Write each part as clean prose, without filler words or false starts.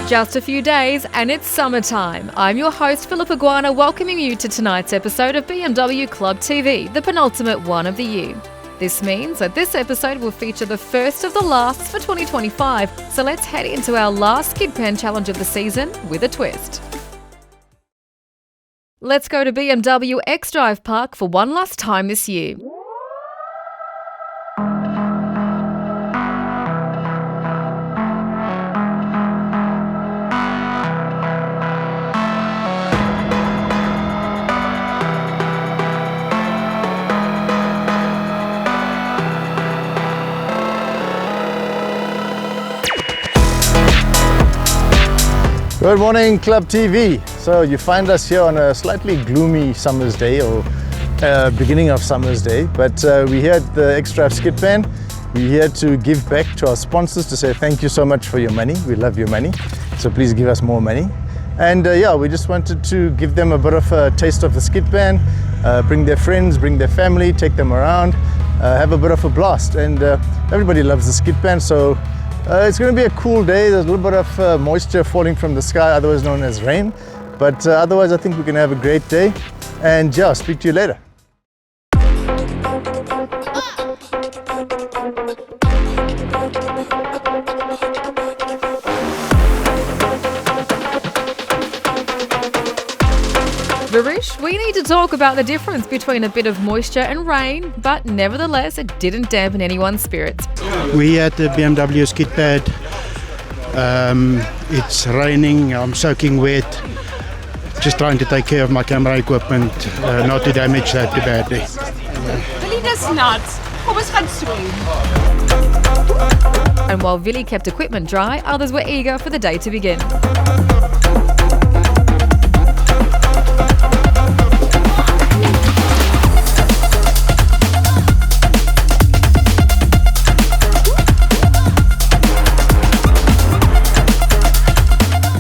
Just a few days and it's summertime. I'm your host, Philippa Guana, welcoming you to tonight's episode of BMW Club TV, the penultimate one of the year. This means that this episode will feature the first of the lasts for 2025, so let's head into our last Skid Pen challenge of the season with a twist. Let's go to BMW X-Drive Park for one last time this year. Good morning, Club TV. So you find us here on a slightly gloomy summer's day or beginning of summer's day, but we're here at the X-Drive Skid Pen. We're here to give back to our sponsors to say thank you so much for your money. We love your money, so please give us more money. And we just wanted to give them a bit of a taste of the Skid Pen, bring their friends, bring their family, take them around, have a bit of a blast. And everybody loves the Skid Pen, so it's going to be a cool day. There's a little bit of moisture falling from the sky, otherwise known as rain. But otherwise, I think we're going to have a great day. And yeah, speak to you later. Varish, we need to talk about the difference between a bit of moisture and rain, but nevertheless, it didn't dampen anyone's spirits. We at the BMW skid pad, it's raining, I'm soaking wet, just trying to take care of my camera equipment, not to damage that too badly. Billy does not. Kom ons gaan swem. And while Villy kept equipment dry, others were eager for the day to begin.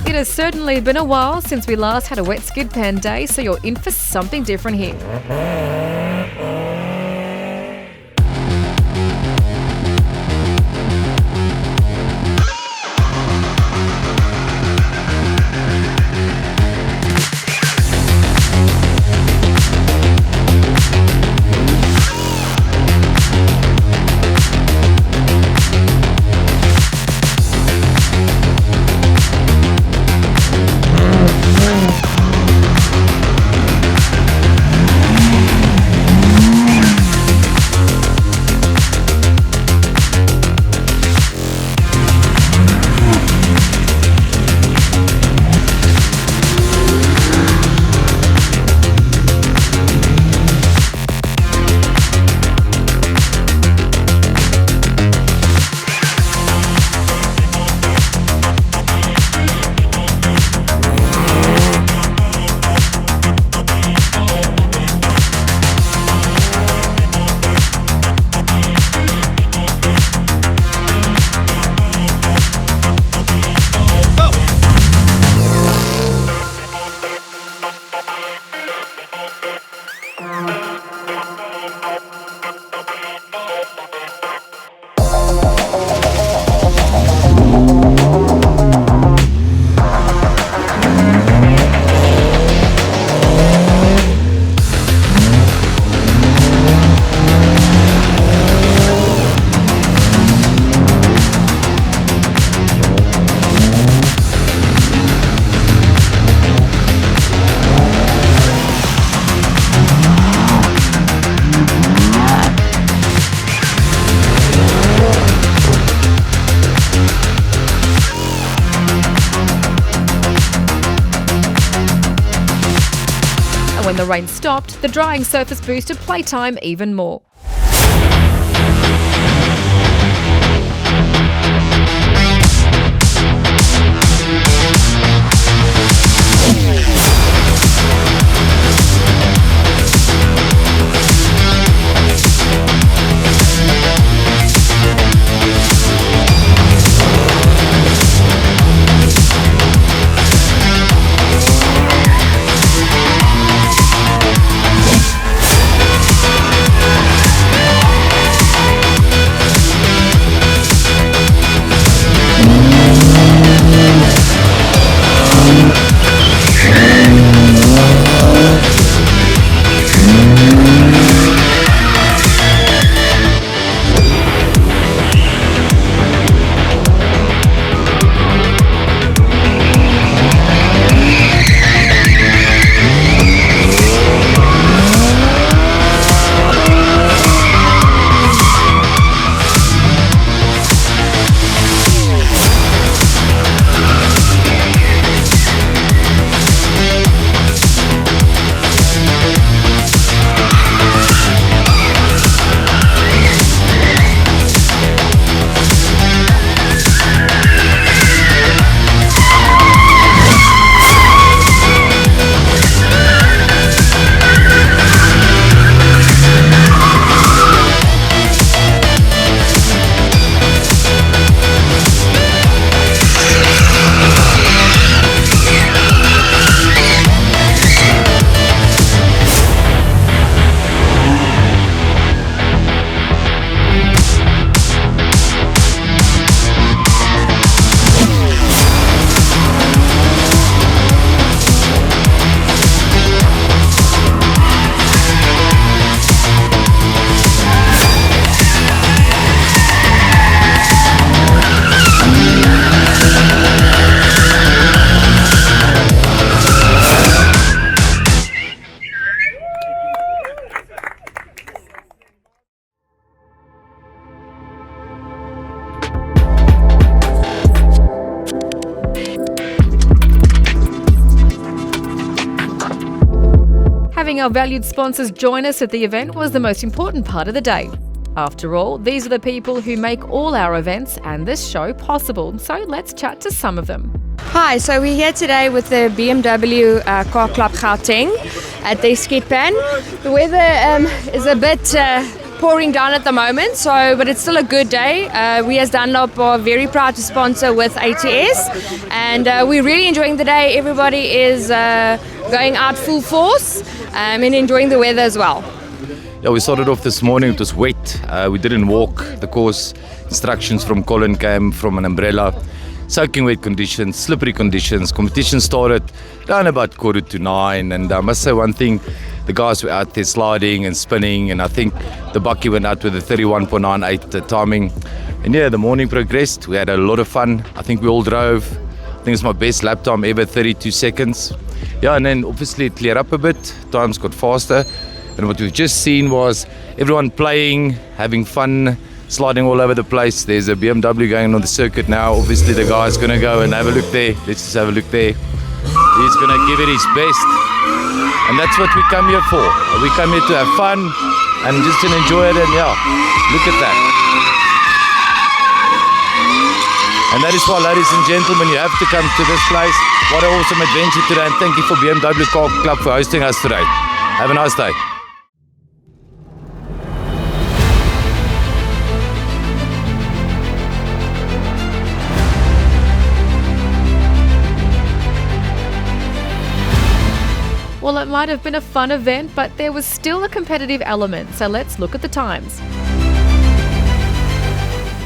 It has certainly been a while since we last had a wet skid pan day, so you're in for something different here. When the rain stopped, the drying surface boosted playtime even more. having our valued sponsors join us at the event was the most important part of the day. After all, these are the people who make all our events and this show possible, so let's chat to some of them. Hi, so we're here today with the BMW Car Club Gauteng at the skitpan. The weather is a bit pouring down at the moment, but it's still a good day. We as Dunlop are very proud to sponsor with ATS, and we're really enjoying the day. Everybody is going out full force and enjoying the weather as well. Yeah, we started off this morning, it was wet. We didn't walk. The course instructions from Colin came from an umbrella. Soaking wet conditions, slippery conditions. Competition started around about 9:15, and I must say one thing, the guys were out there sliding and spinning, and I think the bucky went out with a 31.98 timing. And yeah, the morning progressed. We had a lot of fun. I think we all drove. I think it's my best lap time ever, 32 seconds. Yeah, and then obviously it cleared up a bit. Times got faster. And what we've just seen was everyone playing, having fun, sliding all over the place. There's a BMW going on the circuit now. Obviously the guy's going to go and have a look there. Let's just have a look there. He's going to give it his best. And that's what we come here for. We come here to have fun and just to enjoy it. And yeah, look at that. And that is why, ladies and gentlemen, you have to come to this place. What an awesome adventure today. And thank you for BMW Car Club for hosting us today. Have a nice day. Well, it might have been a fun event, but there was still a competitive element, so let's look at the times.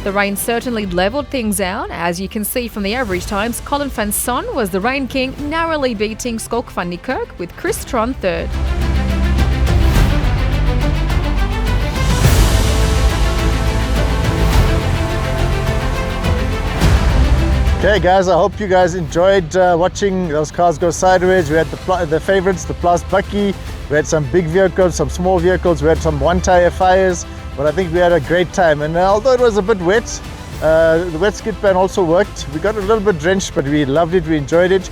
The rain certainly levelled things out. As you can see from the average times, Colin van Son was the rain king, narrowly beating Skolk van Niekerk with Chris Tron third. Okay guys, I hope you guys enjoyed watching those cars go sideways. We had the favourites, the Plus Bucky, we had some big vehicles, some small vehicles, we had some one-tyre fires, but I think we had a great time. And although it was a bit wet, the wet skid pan also worked. We got a little bit drenched, but we loved it, we enjoyed it.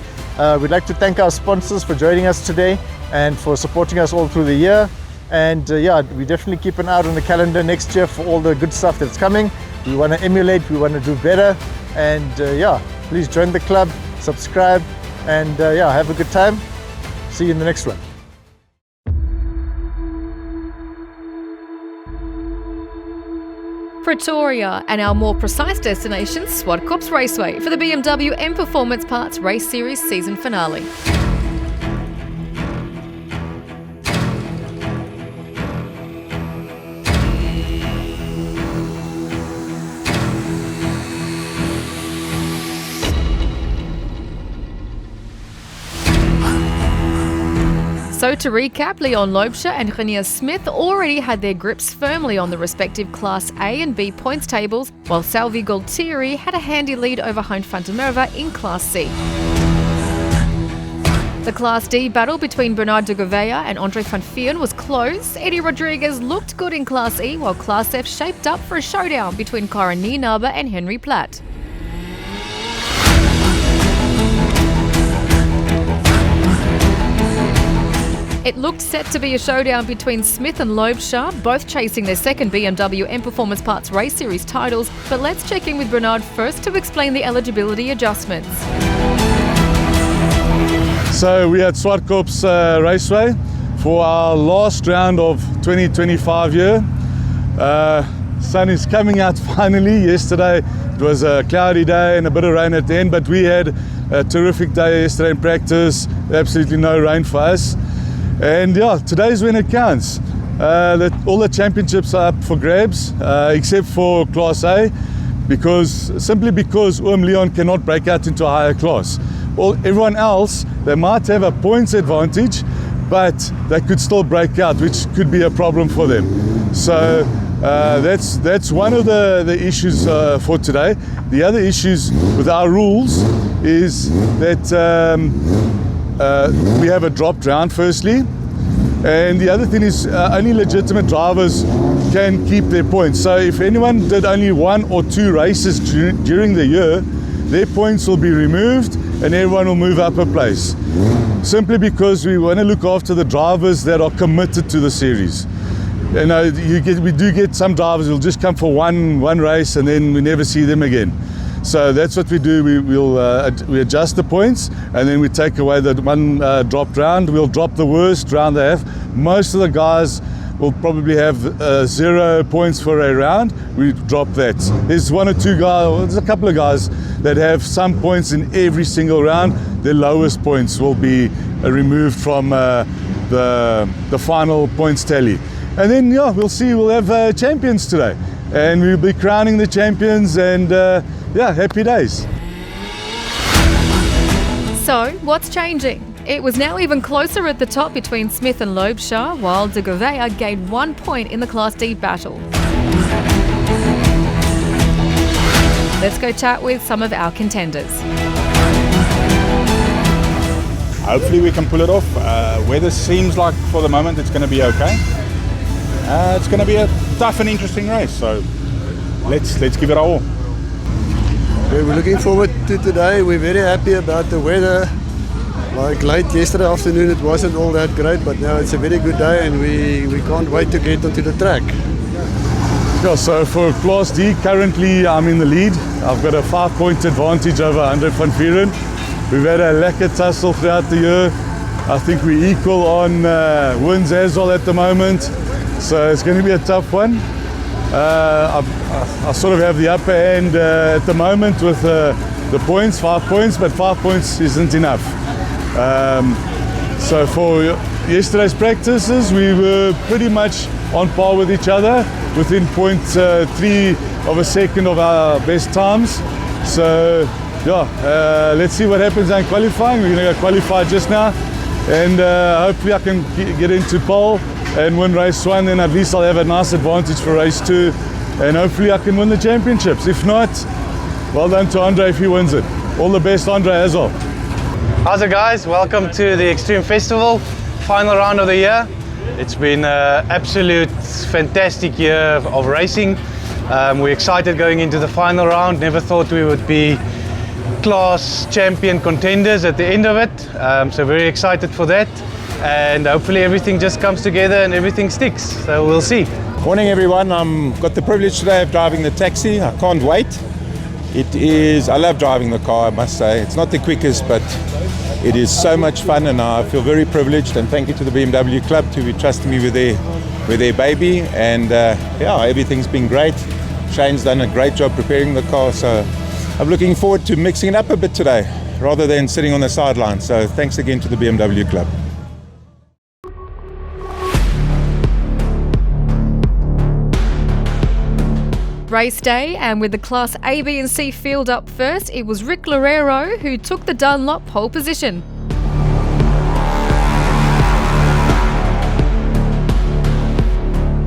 We'd like to thank our sponsors for joining us today and for supporting us all through the year. And yeah, we definitely keep an eye on the calendar next year for all the good stuff that's coming. We want to emulate, we want to do better. And yeah, please join the club, subscribe, and yeah, have a good time. See you in the next one. Pretoria and our more precise destination, Swartkops Raceway, for the BMW M Performance Parts Race Series season finale. So to recap, Leon Loubser and Renier Smith already had their grips firmly on the respective Class A and B points tables, while Salvi Gualtieri had a handy lead over Hein van der Merwe in Class C. The Class D battle between Bernard de Gouveia and Andre van Veen was close. Eddie Rodriguez looked good in Class E, while Class F shaped up for a showdown between Karen Nienaber and Henry Platt. It looked set to be a showdown between Smith and Loubser, both chasing their second BMW M Performance Parts Race Series titles, but let's check in with Bernard first to explain the eligibility adjustments. So we at Swartkops Raceway for our last round of 2025 year. Sun is coming out finally. Yesterday it was a cloudy day and a bit of rain at the end, but we had a terrific day yesterday in practice, absolutely no rain for us. And yeah, today's when it counts. All the championships are up for grabs, except for Class A, simply because Leon cannot break out into a higher class. Well, everyone else, they might have a points advantage, but they could still break out, which could be a problem for them. So that's one of the issues for today. The other issues with our rules is that we have a dropped round firstly, and the other thing is only legitimate drivers can keep their points. So if anyone did only 1 or 2 races during the year, their points will be removed and everyone will move up a place. Simply because we want to look after the drivers that are committed to the series. You know, we do get some drivers who will just come for one race and then we never see them again. So that's what we do. We adjust the points, and then we take away the one dropped round. We'll drop the worst round they have. Most of the guys will probably have 0 points for a round. We drop that. There's one or two guys, there's a couple of guys that have some points in every single round. Their lowest points will be removed from the final points tally. And then, yeah, we'll see. We'll have champions today, and we'll be crowning the champions. And yeah, happy days. So, what's changing? It was now even closer at the top between Smith and Loebshaw, while De Gouveia gained 1 point in the Class D battle. Let's go chat with some of our contenders. Hopefully we can pull it off. Weather seems like for the moment it's going to be okay. It's going to be a tough and interesting race, so let's give it our all. We're looking forward to today. We're very happy about the weather. Like late yesterday afternoon, it wasn't all that great, but now it's a very good day, and we can't wait to get onto the track. Yeah, so for Class D, currently I'm in the lead. I've got a 5-point advantage over Andre van Vieren. We've had a lekker tussle throughout the year. I think we're equal on wins as well at the moment. So it's going to be a tough one. I sort of have the upper hand at the moment with the points, 5 points, but 5 points isn't enough. So for yesterday's practices, we were pretty much on par with each other, within 0.3 of a second of our best times. So yeah, let's see what happens in qualifying. We're going to go qualify just now, and hopefully I can get into pole and win race 1, then at least I'll have a nice advantage for race 2, and hopefully I can win the championships. If not, well done to Andre if he wins it. All the best, Andre, as well. How's it, guys? Welcome to the Extreme Festival, final round of the year. It's been an absolute fantastic year of racing. We're excited going into the final round. Never thought we would be class champion contenders at the end of it. So very excited for that. And hopefully everything just comes together and everything sticks. So we'll see. Morning everyone. I've got the privilege today of driving the taxi. I can't wait. I love driving the car, I must say. It's not the quickest, but it is so much fun, and I feel very privileged, and thank you to the BMW Club to be trusting me with their baby. And yeah, everything's been great. Shane's done a great job preparing the car, so I'm looking forward to mixing it up a bit today rather than sitting on the sidelines. So thanks again to the BMW Club. Race day, and with the Class A, B and C field up first, it was Rick Loureiro who took the Dunlop pole position.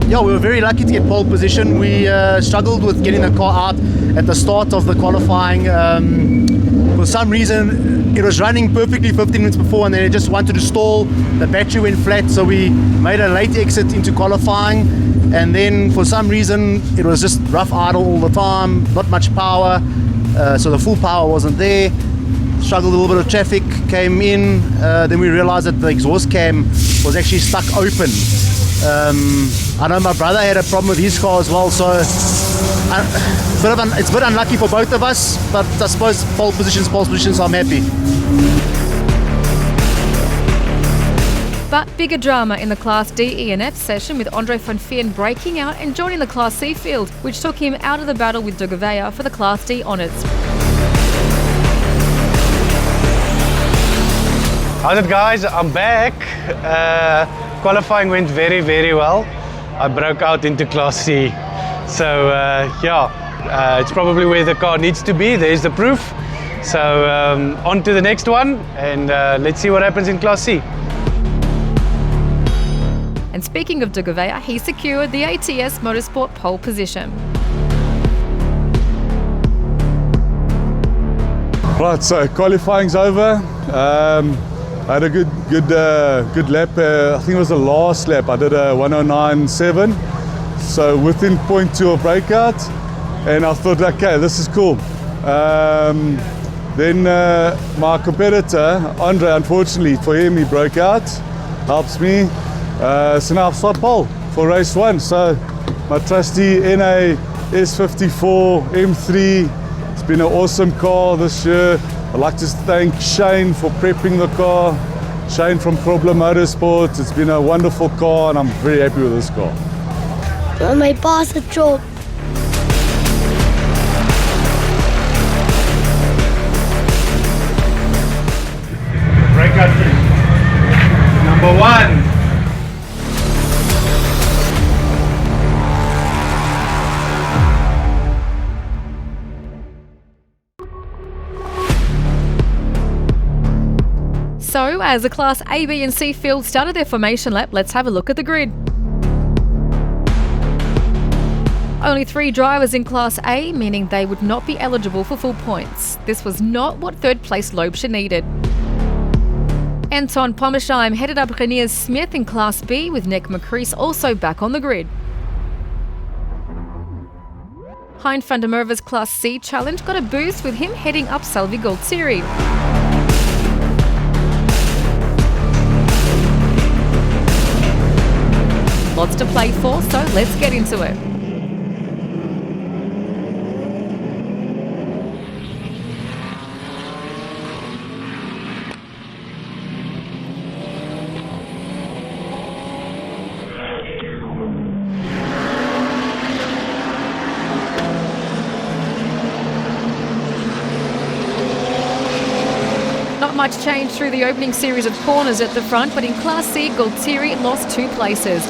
Yeah, we were very lucky to get pole position. We struggled with getting the car out at the start of the qualifying. For some reason, it was running perfectly 15 minutes before, and then it just wanted to stall. The battery went flat, so we made a late exit into qualifying. And then for some reason, it was just rough idle all the time, not much power, so the full power wasn't there. Struggled a little bit of traffic, came in, then we realized that the exhaust cam was actually stuck open. I know my brother had a problem with his car as well, so it's a bit unlucky for both of us, but I suppose pole positions, so I'm happy. But bigger drama in the Class D, E and F session, with Andre van Vieren breaking out and joining the Class C field, which took him out of the battle with De Gouveia for the Class D honours. How's it, guys? I'm back. Qualifying went very, very well. I broke out into Class C. So yeah, it's probably where the car needs to be. There's the proof. So on to the next one, and let's see what happens in Class C. And speaking of De Gouveia, he secured the ATS Motorsport pole position. Right, so qualifying's over. I had a good lap. I think it was the last lap. I did a 109.7, so within 0.2 of breakout, and I thought, okay, this is cool. Then my competitor, Andre, unfortunately for him, he broke out, helps me. So now I've started pole for race 1. So my trusty NA S54 M3, it's been an awesome car this year. I'd like to thank Shane for prepping the car. Shane from Problem Motorsports. It's been a wonderful car and I'm very happy with this car. My boss a job. Breakout trick. Number 1. So, as the Class A, B and C field started their formation lap, let's have a look at the grid. Only 3 drivers in Class A, meaning they would not be eligible for full points. This was not what third place Loebscher needed. Anton Pommersheim headed up Renier Smith in Class B, with Nick McCrease also back on the grid. Hein van der Merwe's Class C challenge got a boost with him heading up Salvi Goldsiri. Lots to play for, so let's get into it. Not much change through the opening series of corners at the front, but in Class C, Goldsiri lost 2 places.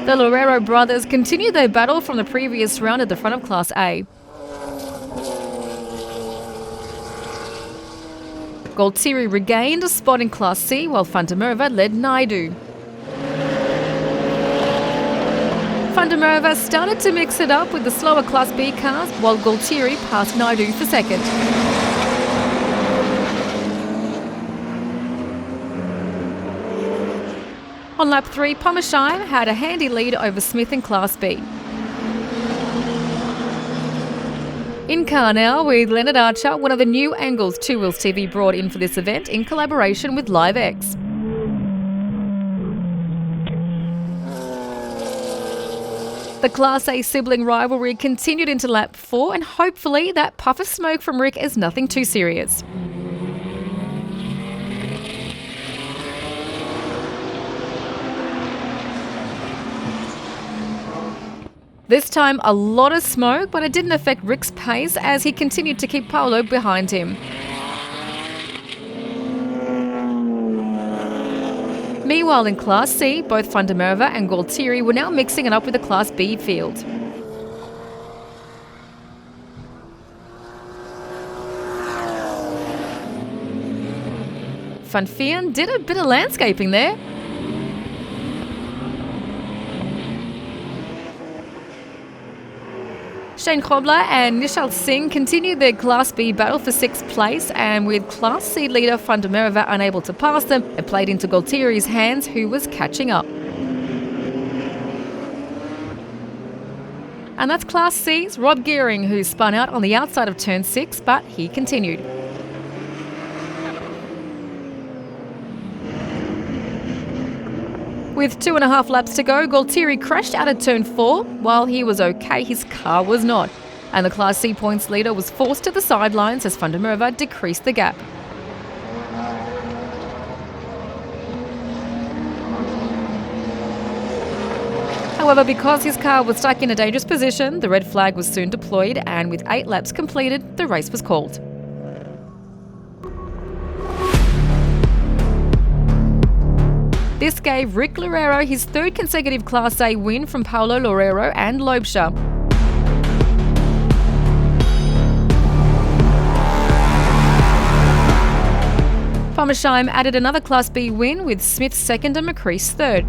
The Loureiro brothers continued their battle from the previous round at the front of Class A. Goldsiri regained a spot in Class C, while van der Merwe led Naidu. Van der Merwe started to mix it up with the slower Class B cars, while Goldsiri passed Naidu for second. On lap 3, Pommersheim had a handy lead over Smith in Class B. In car now with Leonard Archer, one of the new angles 2 Wheels TV brought in for this event in collaboration with LiveX. The Class A sibling rivalry continued into lap 4, and hopefully that puff of smoke from Rick is nothing too serious. This time a lot of smoke, but it didn't affect Rick's pace as he continued to keep Paolo behind him. Meanwhile in Class C, both van der Merwe and Goldsiri were now mixing it up with the Class B field. Van Veen did a bit of landscaping there. Shane Grobler and Nishal Singh continued their Class B battle for 6th place, and with Class C leader van der Merwe unable to pass them, it played into Goldsiri's hands, who was catching up. And that's Class C's Rob Gearing, who spun out on the outside of turn 6, but he continued. With 2.5 laps to go, Goldsiri crashed out at turn 4. While he was okay, his car was not. And the Class C points leader was forced to the sidelines as van der Merwe decreased the gap. However, because his car was stuck in a dangerous position, the red flag was soon deployed, and with 8 laps completed, the race was called. This gave Rick Loureiro his 3rd consecutive Class A win from Paulo Loureiro and Loebscher. Pommersheim added another Class B win with Smith 2nd and McCrease 3rd.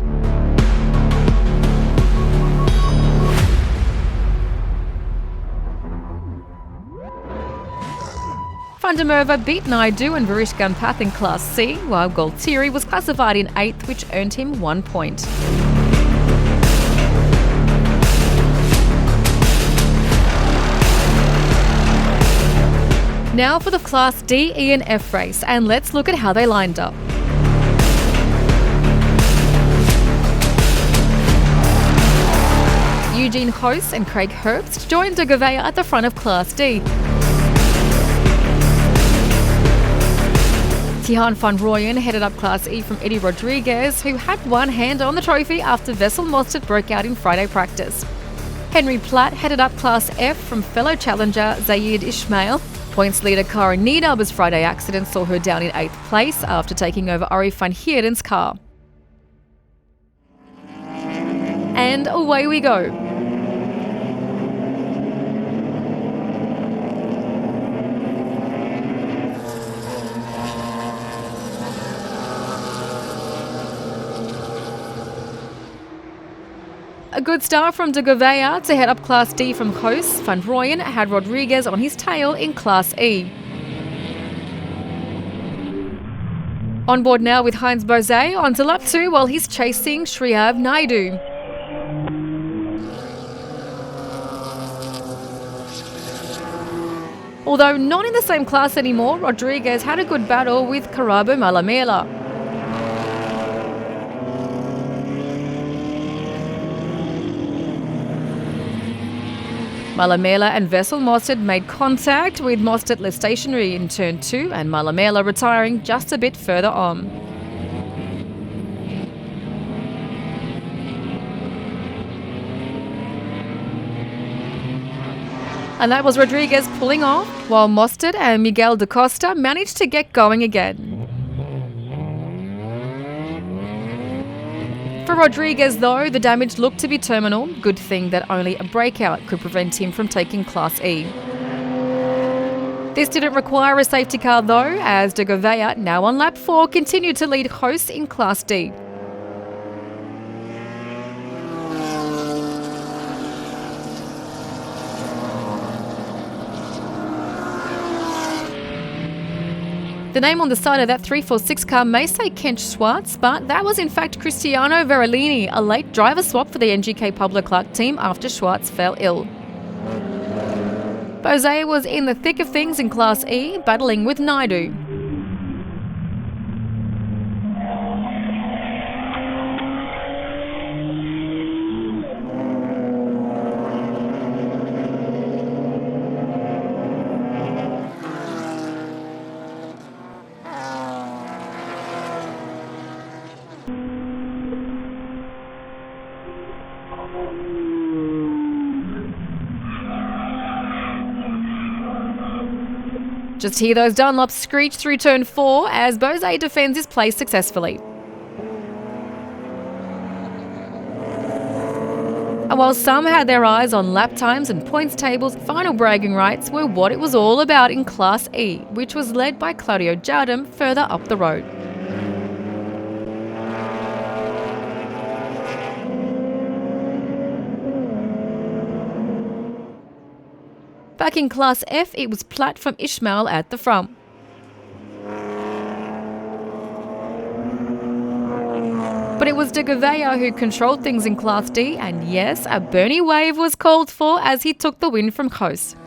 Van der Merwe beat Naidu and Varish Ganpath in Class C, while Goldsiri was classified in 8th, which earned him 1 point. Now for the Class D, E and F race, and let's look at how they lined up. Eugene Host and Craig Herbst joined de Gouveia at the front of Class D. Tiaan van Rooyen headed up Class E from Eddie Rodriguez, who had one hand on the trophy after Wessel Mostert broke out in Friday practice. Henry Platt headed up Class F from fellow challenger Zaid Ismail. Points leader Cara Nienaber's Friday accident saw her down in 8th place after taking over Ori van Heerden's car. And away we go. A good start from de Gouveia to head up Class D from Host. Van Rooyen had Rodriguez on his tail in Class E. On board now with Heinz Bozé on to lap 2 while he's chasing Shriyab Naidu. Although not in the same class anymore, Rodriguez had a good battle with Karabo Malamela. Malamela and Wessel Mostert made contact, with Mostert left stationary in turn 2 and Malamela retiring just a bit further on. And that was Rodriguez pulling off, while Mostert and Miguel da Costa managed to get going again. For Rodriguez though, the damage looked to be terminal. Good thing that only a breakout could prevent him from taking Class E. This didn't require a safety car though, as de Gouveia, now on lap 4, continued to lead Host in Class D. The name on the side of that 346 car may say Kent Schwartz, but that was in fact Cristiano Verellini, a late driver swap for the NGK Pablo Clark team after Schwartz fell ill. Bozé was in the thick of things in Class E, battling with Naidu. Just hear those Dunlops screech through turn 4 as Bozé defends his place successfully. And while some had their eyes on lap times and points tables, final bragging rights were what it was all about in Class E, which was led by Claudio Jardim further up the road. Back in Class F, it was Platt from Ismail at the front. But it was de Gouveia who controlled things in Class D, and yes, a Bernie wave was called for as he took the win from Host.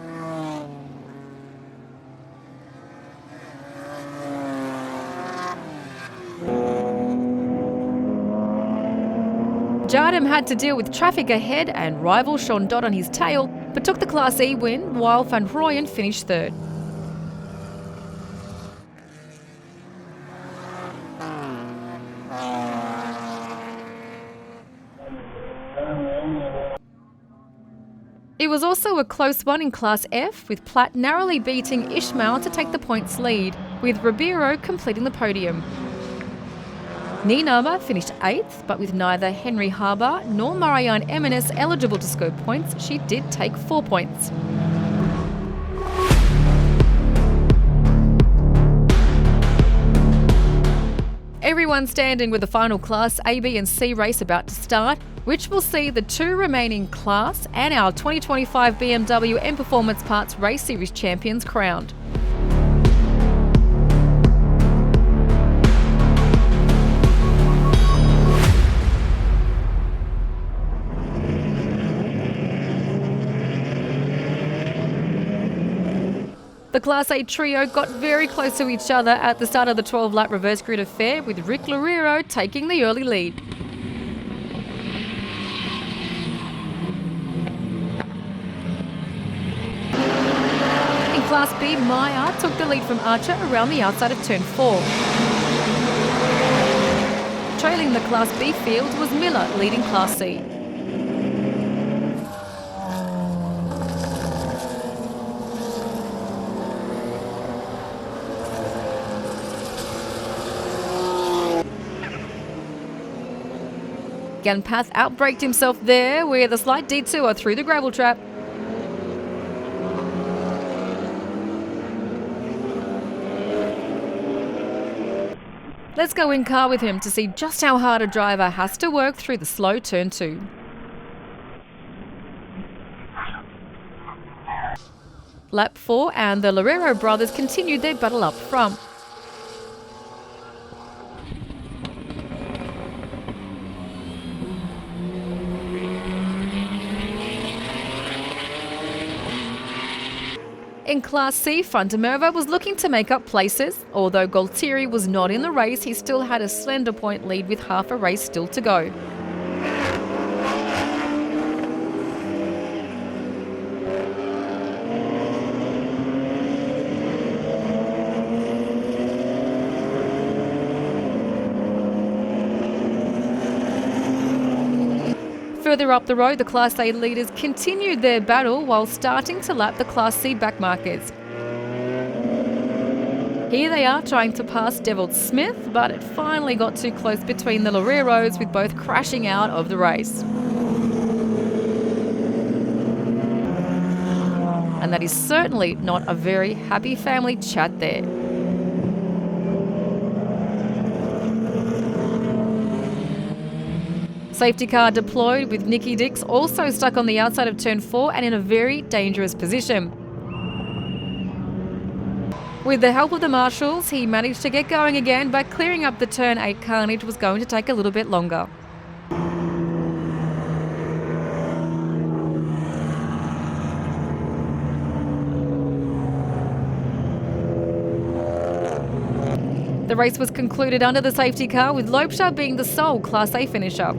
Jardim had to deal with traffic ahead and rival Sean Dodd on his tail, but took the Class E win, while Van Rooyen finished third. It was also a close one in Class F, with Platt narrowly beating Ismail to take the points lead, with Ribeiro completing the podium. Nienaber finished 8th, but with neither Henry Harbour nor Marianne Eminis eligible to score points, she did take 4 points. Everyone standing with the final Class A, B and C race about to start, which will see the 2 remaining Class and our 2025 BMW M Performance Parts Race Series champions crowned. The The Class A trio got very close to each other at the start of the 12-lap reverse grid affair, with Rick Loureiro taking the early lead. In Class B, Maya took the lead from Archer around the outside of turn 4. Trailing the Class B field was Miller, leading Class C. Ganpath outbraked himself there with a slight detour through the gravel trap. Let's go in car with him to see just how hard a driver has to work through the slow turn 2. Lap 4 and the Loureiro brothers continued their battle up front. In Class C, Van der Merwe was looking to make up places. Although Gualtieri was not in the race, he still had a slender point lead with half a race still to go. Further up the road, the Class A leaders continued their battle while starting to lap the Class C backmarkers. Here they are trying to pass Devil Smith, but it finally got too close between the Loureiros, with both crashing out of the race. And that is certainly not a very happy family chat there. Safety car deployed, with Nicky Dix also stuck on the outside of turn 4 and in a very dangerous position. With the help of the marshals, he managed to get going again, but clearing up the turn 8 carnage was going to take a little bit longer. The race was concluded under the safety car, with Loebscher being the sole Class A finisher.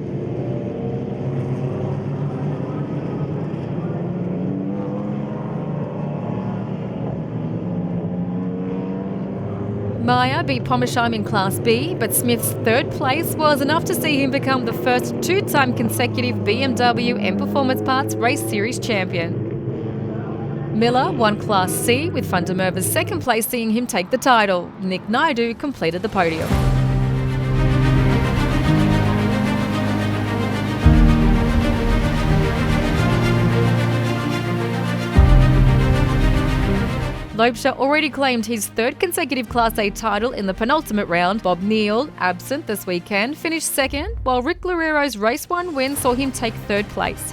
Meyer beat Pommersheim in Class B, but Smith's third place was enough to see him become the first 2-time consecutive BMW M Performance Parts Race Series champion. Miller won Class C, with Van der Merwe's second place seeing him take the title. Nick Naidu completed the podium. Loebscher already claimed his third consecutive Class A title in the penultimate round. Bob Neal, absent this weekend, finished second, while Rick Loureiro's Race 1 win saw him take third place.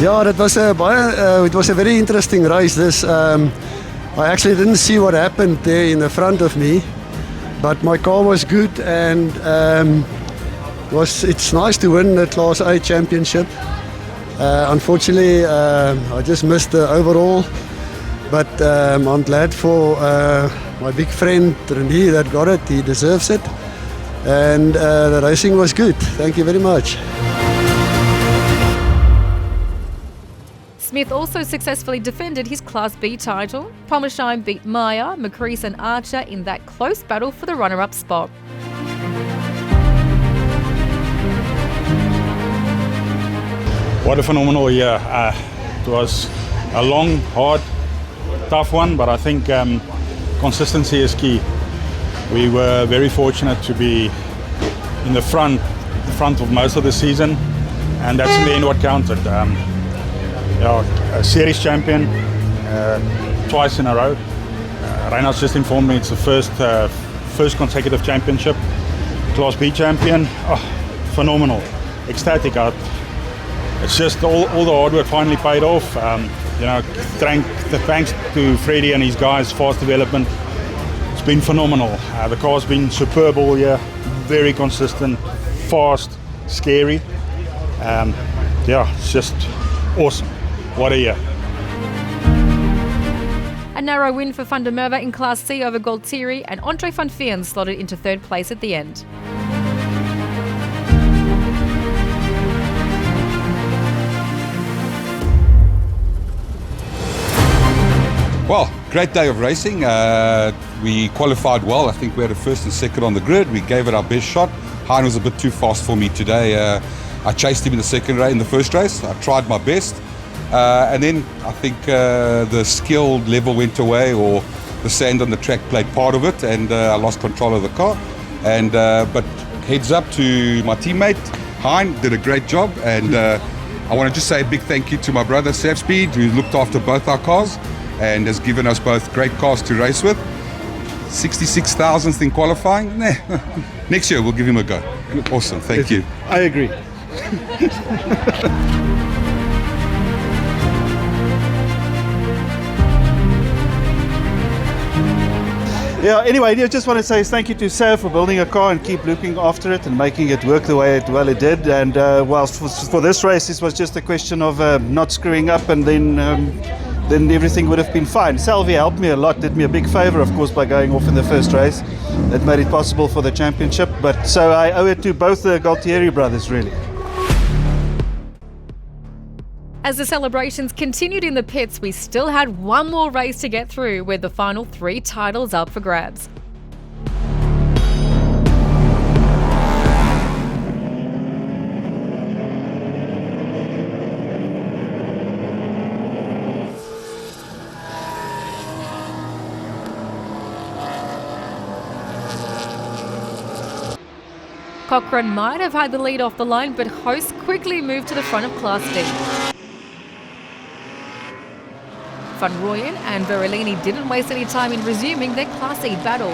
Yeah, it was a very interesting race. I actually didn't see what happened there in the front of me, but my car was good, and it's nice to win the Class A championship. Unfortunately, I just missed the overall, but I'm glad for my big friend René that got it. He deserves it, and the racing was good. Thank you very much. Smith also successfully defended his Class B title. Pommersheim beat Meyer, McCreese and Archer in that close battle for the runner-up spot. What a phenomenal year. It was a long, hard, tough one, but I think consistency is key. We were very fortunate to be in the front of most of the season, and that's in the end what counted. A series champion twice in a row. Reinhard's just informed me it's the first consecutive championship. Class B champion, phenomenal, ecstatic. It's just all the hard work finally paid off. Thanks to Freddie and his guys, fast development. It's been phenomenal. The car's been superb all year, very consistent, fast, scary. It's just awesome. what a year. A narrow win for Van der Merwe in Class C over Gauteng, and Andre van Veen slotted into third place at the end. Well, great day of racing. We qualified well. I think we had a first and second on the grid. We gave it our best shot. Hein was a bit too fast for me today. I chased him in the first race. I tried my best. And then I think the skill level went away, or the sand on the track played part of it, and I lost control of the car. But heads up to my teammate, Hein did a great job, and I want to just say a big thank you to my brother Savspeed, who looked after both our cars and has given us both great cars to race with. 66,000th in qualifying. Next year we'll give him a go. Awesome, thank you. I agree. Yeah, anyway, I just want to say thank you to Sav for building a car and keep looking after it and making it work the way it did. And whilst for this race, this was just a question of not screwing up, and then everything would have been fine. Salvi helped me a lot, did me a big favour, of course, by going off in the first race. That made it possible for the championship. But so I owe it to both the Gauteng brothers, really. As the celebrations continued in the pits, we still had one more race to get through, with the final 3 titles up for grabs. Cochrane might have had the lead off the line, but hosts quickly moved to the front of Class D. Van Rooyen and Verellini didn't waste any time in resuming their Class E battle.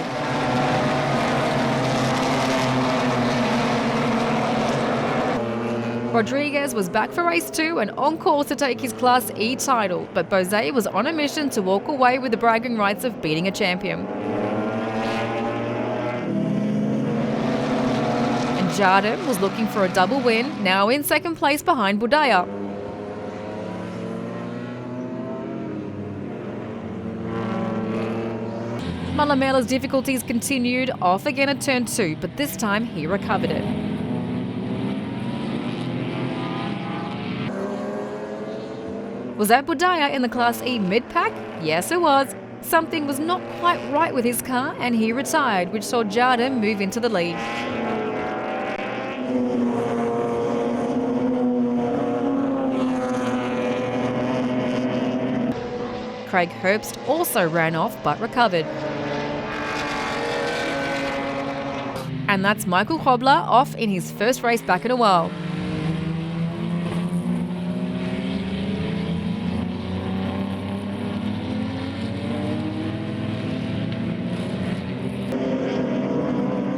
Rodriguez was back for race 2 and on course to take his Class E title, but Bose was on a mission to walk away with the bragging rights of beating a champion. And Jardim was looking for a double win, now in second place behind Budaya. Malamela's difficulties continued, off again at turn 2, but this time he recovered it. Was that Budaya in the Class E mid-pack? Yes, it was. Something was not quite right with his car, and he retired, which saw Jardim move into the lead. Craig Herbst also ran off, but recovered. And that's Michael Hobler off in his first race back in a while.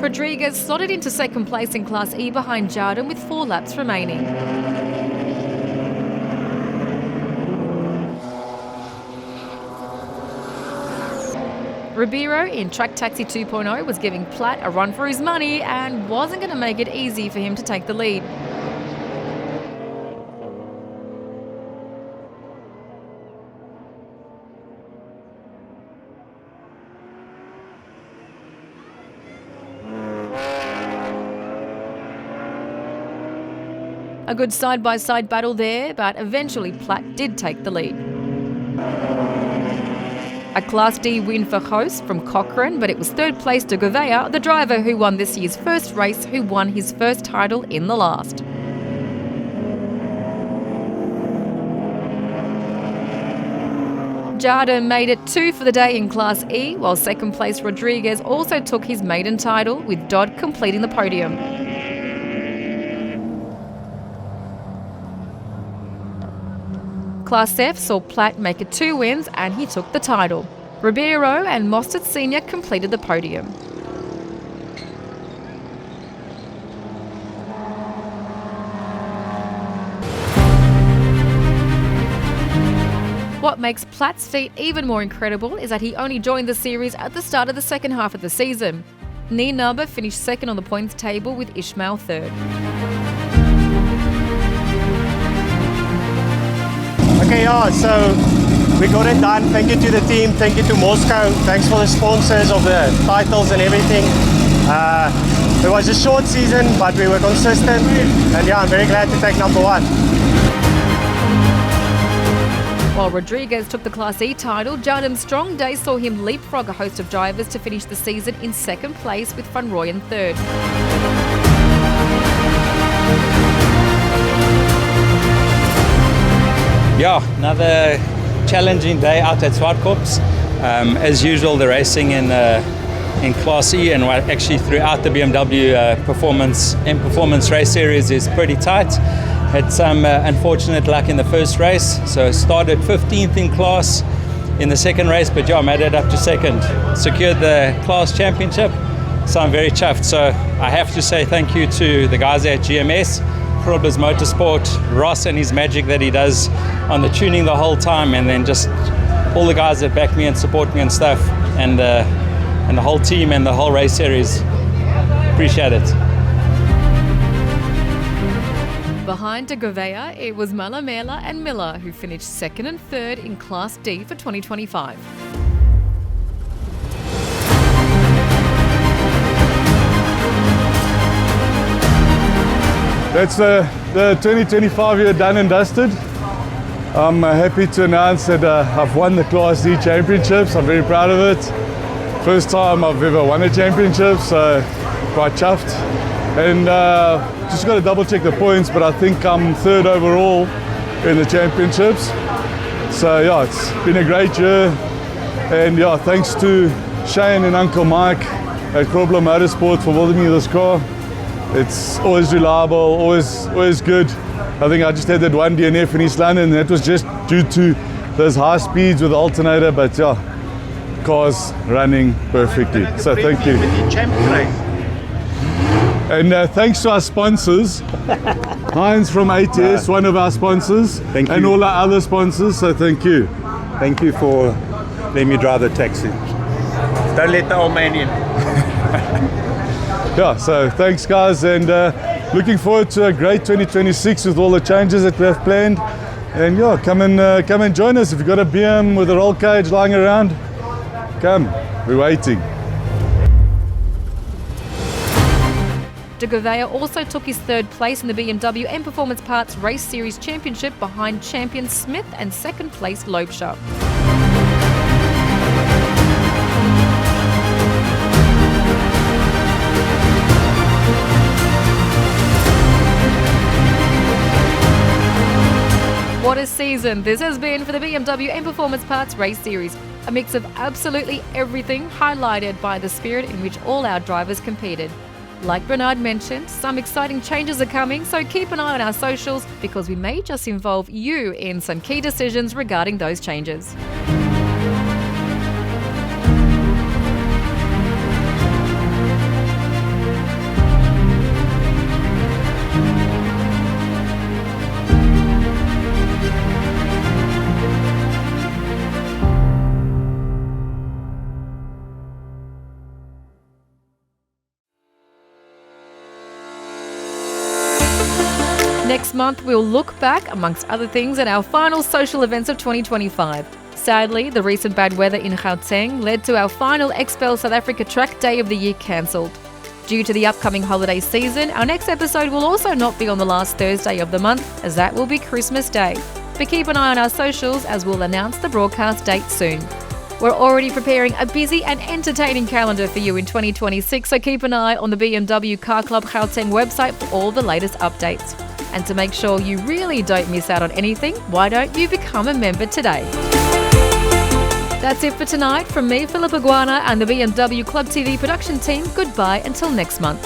Rodriguez slotted into second place in Class E behind Jardim with 4 laps remaining. Ribeiro in Track Taxi 2.0 was giving Platt a run for his money and wasn't going to make it easy for him to take the lead. A good side-by-side battle there, but eventually Platt did take the lead. A Class D win for host from Cochrane, but it was third place to Gouveia, the driver who won this year's first race, who won his first title in the last. Jardim made it 2 for the day in Class E, while second place Rodriguez also took his maiden title, with Dodd completing the podium. Class F saw Platt make it 2 wins and he took the title. Ribeiro and Mostert Sr. completed the podium. What makes Platt's feat even more incredible is that he only joined the series at the start of the second half of the season. Nienaber finished second on the points table with Ishmael third. Okay, yeah, so we got it done. Thank you to the team, thank you to Moscow, thanks for the sponsors of the titles and everything. It was a short season, but we were consistent, and yeah, I'm very glad to take number 1. While Rodriguez took the Class E title, Jarnem's strong day saw him leapfrog a host of drivers to finish the season in second place, with Van Rooyen third. Yeah, another challenging day out at Zwartkops. As usual, the racing in Class E and actually throughout the BMW performance race series is pretty tight. Had some unfortunate luck in the first race, so started 15th in class in the second race, but yeah, made it up to second. Secured the class championship, so I'm very chuffed. So I have to say thank you to the guys at GMS, Grobler's Motorsport, Ross and his magic that he does on the tuning the whole time, and then just all the guys that back me and support me and stuff, and the whole team and the whole race series. Appreciate it. Behind de Gouveia, it was Malamela and Miller who finished second and third in Class D for 2025. That's the 2025 year done and dusted. I'm happy to announce that I've won the Class D championships. I'm very proud of it. First time I've ever won a championship, so quite chuffed. And just got to double check the points, but I think I'm third overall in the championships. So yeah, it's been a great year. And yeah, thanks to Shane and Uncle Mike at Grobler Motorsport for building me this car. It's always reliable, always good. I think I just had that one DNF in East London, and that was just due to those high speeds with the alternator, but yeah, car's running perfectly. So thank you. And thanks to our sponsors, Heinz from ATS, one of our sponsors, Thank you. And all our other sponsors, so thank you. Thank you for letting me drive the taxi. Don't let the old man in. Yeah, so thanks guys, and looking forward to a great 2026 with all the changes that we have planned. And yeah, come and join us. If you've got a BM with a roll cage lying around, come, we're waiting. De Gouveia also took his third place in the BMW M Performance Parts Race Series Championship behind champion Smith and second place Loebscher. What a season this has been for the BMW M Performance Parts Race Series. A mix of absolutely everything, highlighted by the spirit in which all our drivers competed. Like Bernard mentioned, some exciting changes are coming, so keep an eye on our socials because we may just involve you in some key decisions regarding those changes. Next month, we'll look back, amongst other things, at our final social events of 2025. Sadly, the recent bad weather in Gauteng led to our final XPEL South Africa Track Day of the year cancelled. Due to the upcoming holiday season, our next episode will also not be on the last Thursday of the month, as that will be Christmas Day. But keep an eye on our socials as we'll announce the broadcast date soon. We're already preparing a busy and entertaining calendar for you in 2026, so keep an eye on the BMW Car Club Gauteng website for all the latest updates. And to make sure you really don't miss out on anything, why don't you become a member today? That's it for tonight. From me, Philippa Iguana, and the BMW Club TV production team, goodbye until next month.